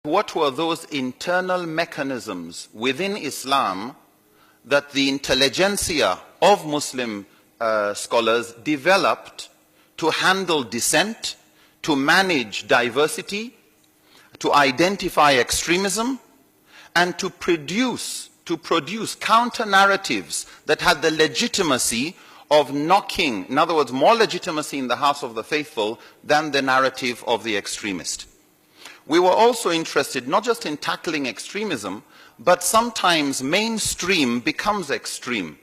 what were those internal mechanisms within Islam that the intelligentsia of Muslim scholars developed to handle dissent, to manage diversity, to identify extremism, and to produce counter-narratives that had the legitimacy of knocking, in other words, more legitimacy in the house of the faithful than the narrative of the extremist. We were also interested not just in tackling extremism, but sometimes mainstream becomes extreme.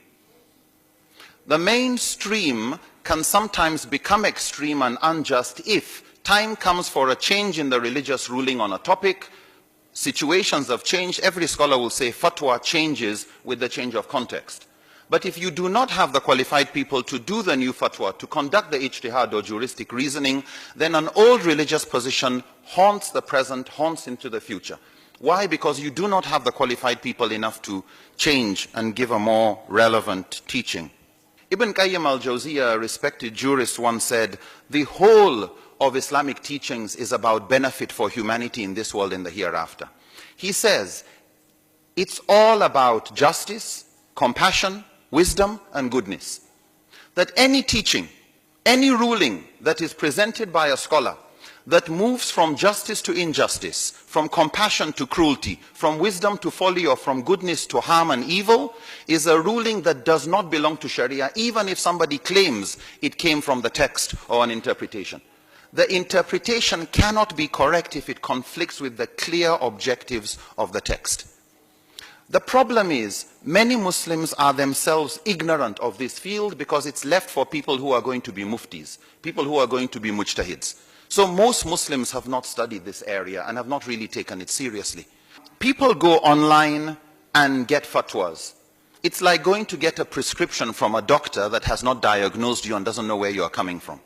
The mainstream can sometimes become extreme and unjust if time comes for a change in the religious ruling on a topic. Situations have changed. Every scholar will say fatwa changes with the change of context. But if you do not have the qualified people to do the new fatwa, to conduct the ijtihad or juristic reasoning, then an old religious position haunts the present, haunts into the future. Why? Because you do not have the qualified people enough to change and give a more relevant teaching. Ibn Qayyim al-Jawziyya, a respected jurist, once said, the whole of Islamic teachings is about benefit for humanity in this world and the hereafter. He says, it's all about justice, compassion, wisdom, and goodness. That any teaching, any ruling that is presented by a scholar that moves from justice to injustice, from compassion to cruelty, from wisdom to folly, or from goodness to harm and evil, is a ruling that does not belong to Sharia, even if somebody claims it came from the text or an interpretation. The interpretation cannot be correct if it conflicts with the clear objectives of the text. The problem is, many Muslims are themselves ignorant of this field because it's left for people who are going to be muftis, people who are going to be mujtahids. So most Muslims have not studied this area and have not really taken it seriously. People go online and get fatwas. It's like going to get a prescription from a doctor that has not diagnosed you and doesn't know where you are coming from.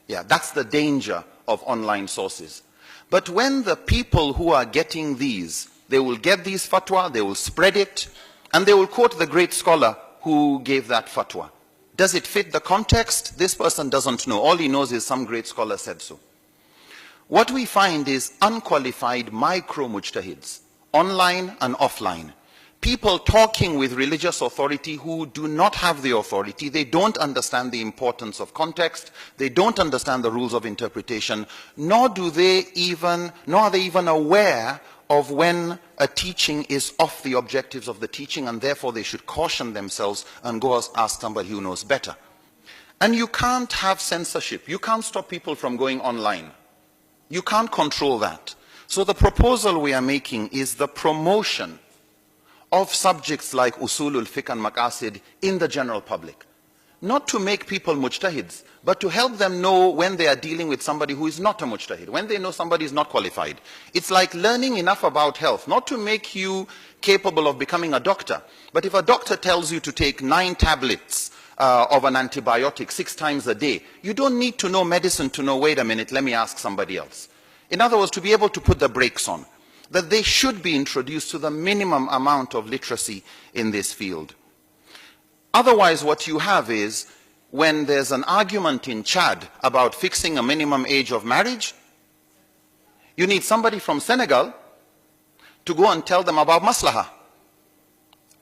Yeah, that's the danger of online sources. But when the people who are getting these, they will get these fatwa, they will spread it, and they will quote the great scholar who gave that fatwa. Does it fit the context? This person doesn't know. All he knows is some great scholar said so. What we find is unqualified micro-mujtahids, online and offline. People talking with religious authority who do not have the authority. They don't understand the importance of context. They don't understand the rules of interpretation, nor are they even aware of when a teaching is off the objectives of the teaching, and therefore they should caution themselves and go ask somebody who knows better. And you can't have censorship. You can't stop people from going online. You can't control that. So the proposal we are making is the promotion of subjects like usulul fiqh and maqasid in the general public. Not to make people mujtahids, but to help them know when they are dealing with somebody who is not a mujtahid, when they know somebody is not qualified. It's like learning enough about health, not to make you capable of becoming a doctor, but if a doctor tells you to take 9 tablets of an antibiotic 6 times a day, you don't need to know medicine to know, wait a minute, let me ask somebody else. In other words, to be able to put the brakes on, that they should be introduced to the minimum amount of literacy in this field. Otherwise, what you have is, when there's an argument in Chad about fixing a minimum age of marriage, you need somebody from Senegal to go and tell them about maslaha.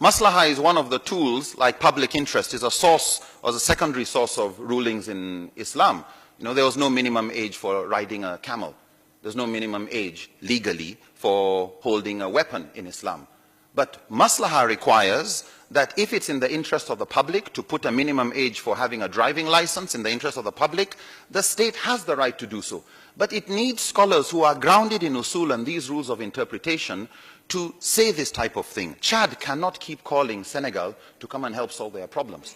Maslaha is one of the tools, like public interest, is a source or a secondary source of rulings in Islam. You know, there was no minimum age for riding a camel. There's no minimum age legally for holding a weapon in Islam. But maslaha requires that if it's in the interest of the public to put a minimum age for having a driving license in the interest of the public, the state has the right to do so. But it needs scholars who are grounded in usul and these rules of interpretation to say this type of thing. Chad cannot keep calling Senegal to come and help solve their problems.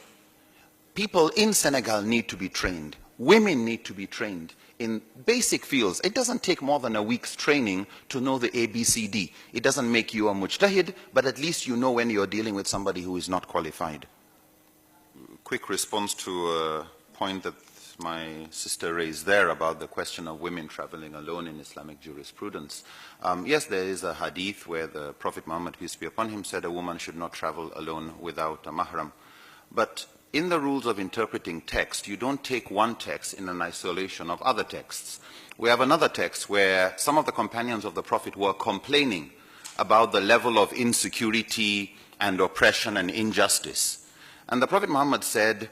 People in Senegal need to be trained. Women need to be trained in basic fields. It doesn't take more than a week's training to know the ABCD. It doesn't make you a mujtahid, but at least you know when you're dealing with somebody who is not qualified. Quick response to a point that my sister raised there about the question of women traveling alone in Islamic jurisprudence. Yes, there is a hadith where the Prophet Muhammad, peace be upon him, said a woman should not travel alone without a mahram. But in the rules of interpreting text, you don't take one text in an isolation of other texts. We have another text where some of the companions of the Prophet were complaining about the level of insecurity and oppression and injustice. And the Prophet Muhammad said,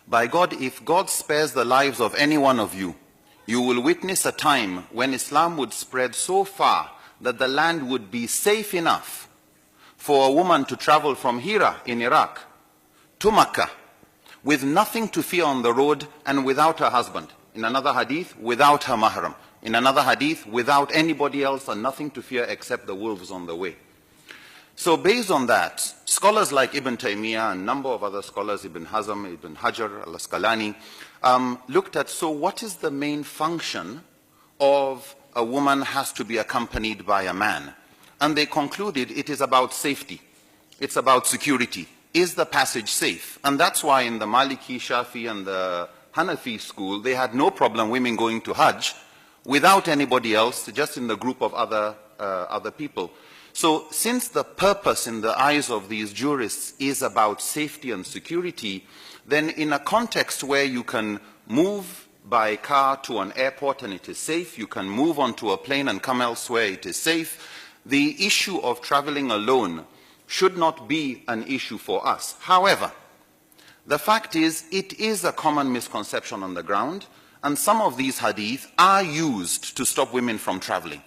"By God, if God spares the lives of any one of you, you will witness a time when Islam would spread so far that the land would be safe enough for a woman to travel from Hira in Iraq to Makkah with nothing to fear on the road and without her husband. In another hadith, without her mahram. In another hadith, without anybody else and nothing to fear except the wolves on the way." So based on that, scholars like Ibn Taymiyyah and a number of other scholars, Ibn Hazm, Ibn Hajar, Al-Asqalani, looked at, so what is the main function of a woman has to be accompanied by a man? And they concluded it is about safety. It's about security. Is the passage safe? And that's why in the Maliki, Shafi and the Hanafi school, they had no problem women going to Hajj without anybody else, just in the group of other people. So since the purpose in the eyes of these jurists is about safety and security, then in a context where you can move by car to an airport and it is safe, you can move onto a plane and come elsewhere, it is safe, the issue of traveling alone should not be an issue for us. However, the fact is, it is a common misconception on the ground, and some of these hadith are used to stop women from traveling.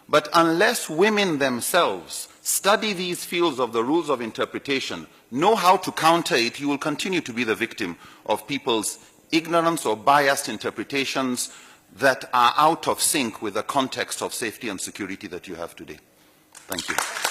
But unless women themselves study these fields of the rules of interpretation, know how to counter it, you will continue to be the victim of people's ignorance or biased interpretations that are out of sync with the context of safety and security that you have today. Thank you.